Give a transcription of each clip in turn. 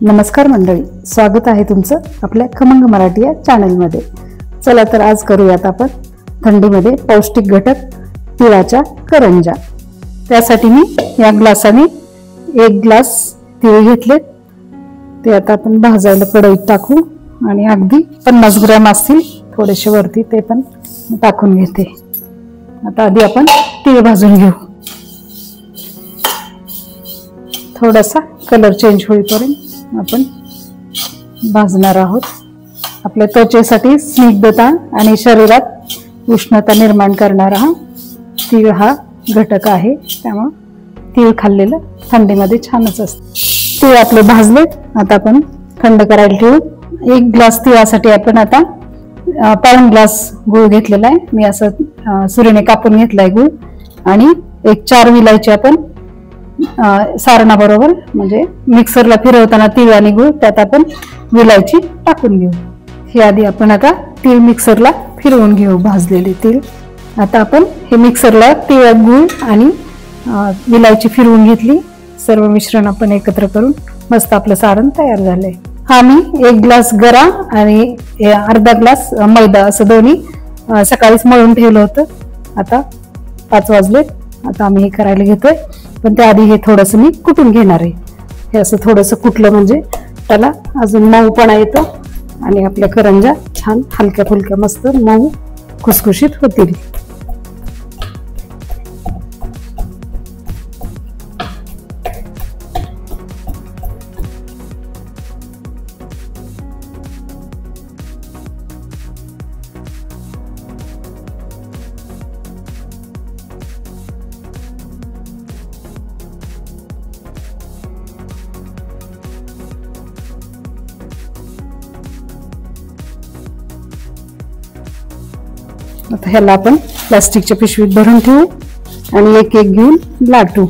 नमस्कार मंडळी, स्वागत आहे तुमचं आपल्या खमंग मराठी या चॅनलमध्ये। चला तर आज करूयात आपण थंडीमध्ये पौष्टिक घटक तिळाच्या करंजा। त्यासाठी मी या ग्लासाने 1 ग्लास तीळ घेतले। ते आता आपण भाजायला कढईत टाकू आणि अगदी 50 ग्रॅम असतील थोडेसे वरती ते पण टाकून घेते। आता आधी आपण तीळ भाजून घेऊ। थोडासा कलर चेंज होईपर्यंत आपण भाजणार आहोत। आपल्या त्वचेसाठी स्निग्धता आणि शरीरात उष्णता निर्माण करणारा हा तीळ हा घटक आहे, त्यामुळे तीळ खाल्लेलं थंडीमध्ये छानच असतं। तीळ आपले भाजले, आता आपण थंड करायला ठेवू। 1 ग्लास तिळासाठी आपण आता पाऊण ग्लास गूळ घेतलेला आहे। मी असं सुरीने कापून घेतलाय गूळ आणि 4 विलायची आपण सारणाबरोबर म्हणजे मिक्सरला फिरवताना तीळ आणि गूळ त्यात आपण विलायची टाकून घेऊ। हे आधी आपण आता तीळ मिक्सरला फिरवून घेऊ भाजलेले तीळ। आता आपण हे मिक्सरला तीळ, गूळ आणि विलायची फिरवून घेतली। सर्व मिश्रण आपण एकत्र करून मस्त आपलं सारण तयार झालंय। हा मी 1 ग्लास गरा आणि अर्धा ग्लास मैदा असं दोन्ही सकाळीच मळून ठेवलं होतं। आता 5 वाजले, आता आम्ही हे करायला घेतोय। पण त्याआधी हे थोडंसं मी कुटून घेणार आहे। हे असं थोडंसं कुटलं म्हणजे त्याला अजून मऊपणा येतो आणि आपल्या करंजा छान हलक्या फुलक्या मस्त मऊ खुसखुशीत होतील। आता ह्याला आपण प्लास्टिकच्या पिशवीत भरून ठेवू आणि एक एक घेऊन लाटू।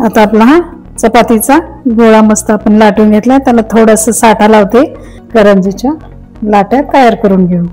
आता आपला हा चपातीचा गोळा मस्त आपण लाटून घेतला। त्याला थोडंसं साठा लावते, करंजीच्या लाट्या तयार करून घेऊ।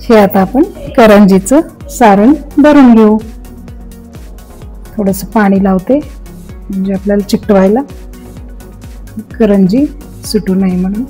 हे आता आपण करंजीचं सारण भरून घेऊ। थोडंसं पाणी लावते म्हणजे आपल्याला चिकटवायला करंजी सुटू नये म्हणून।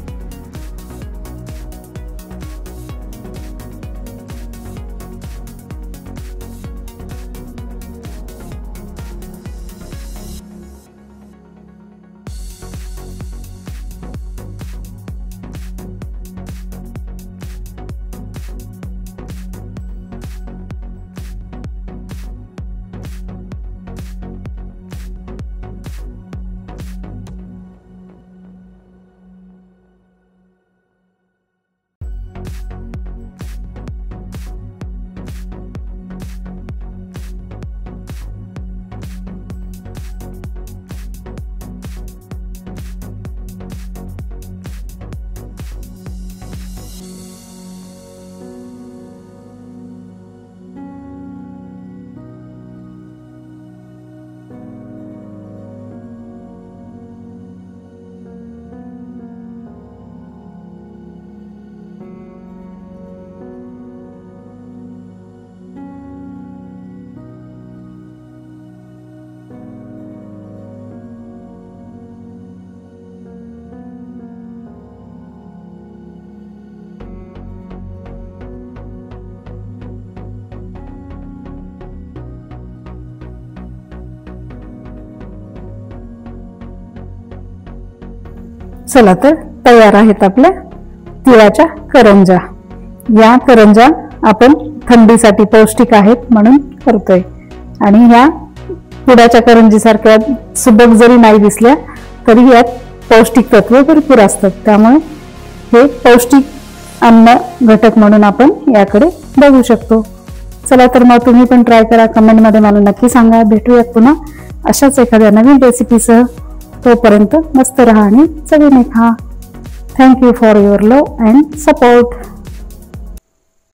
चला तर तयार आहेत आपल्या तिळाच्या करंजा। या करंजा आपण थंडीसाठी पौष्टिक आहेत म्हणून करतोय आणि ह्या पुडाच्या करंजी सारख्या सुबक जरी नाही दिसल्या तरी यात पौष्टिक तत्व भरपूर असतात, त्यामुळे हे पौष्टिक अन्न घटक म्हणून आपण याकडे बघू शकतो। चला तर मग तुम्ही पण ट्राय करा, कमेंट मध्ये मला नक्की सांगा। भेटूयात पुन्हा अशाच एखाद्या नवीन रेसिपीसह। तोपर्यंत मस्त रहा आणि चवीने खा। Thank you for your love and support.